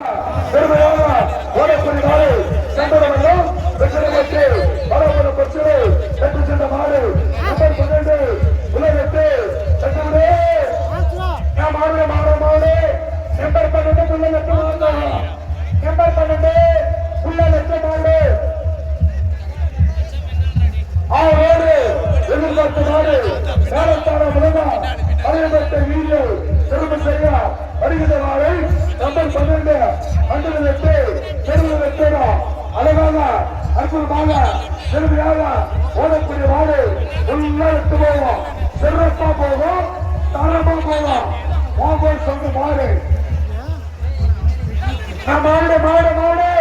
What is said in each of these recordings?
பெருமையாக ஓடக்கூடிய நாடு சென்றவர்களும் வெற்றி பெற்று பலபல பெற்று வெற்றி சென்ற நாடு நம்பர் 12 உலகத்து சென்றவரே மாடு மாடு மாடு நம்பர் 12 உள்ள லட்ச மாடு நம்பர் 12 உள்ள லட்ச மாடு ஆரோடு எதிர்பார்த்த நாடு நேரத்தான முழுமா அறியப்பட்ட வீடியோ திரும்ப செய்ய வருகிற நாளை நம்பர் 12 அண்டது செருவு அழகாக அற்புதமாக செருமையாக ஓடக்கூடிய நாடு உள்ள விட்டு போவோம் சிறப்பா போவோம் தரமா போவோம் போவோம் சொல்ற மாடு மாடு மாடு மாடு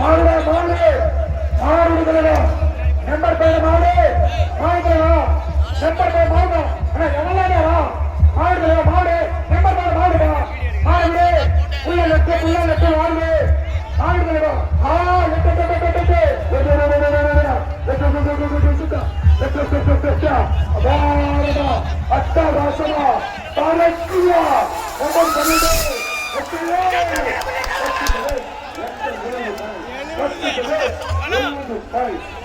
மாடு மாடு மாடு நம்பர் 12 மாடு மாடு நம்பர் 12 மாடு ஆனா எவ்வளவு மாடு மாடு நம்பர் 12 மாடு மாடு உள்ள லட்ச மாடு மாடு அட்டாராசமா பரக்கியா நம்பர் 12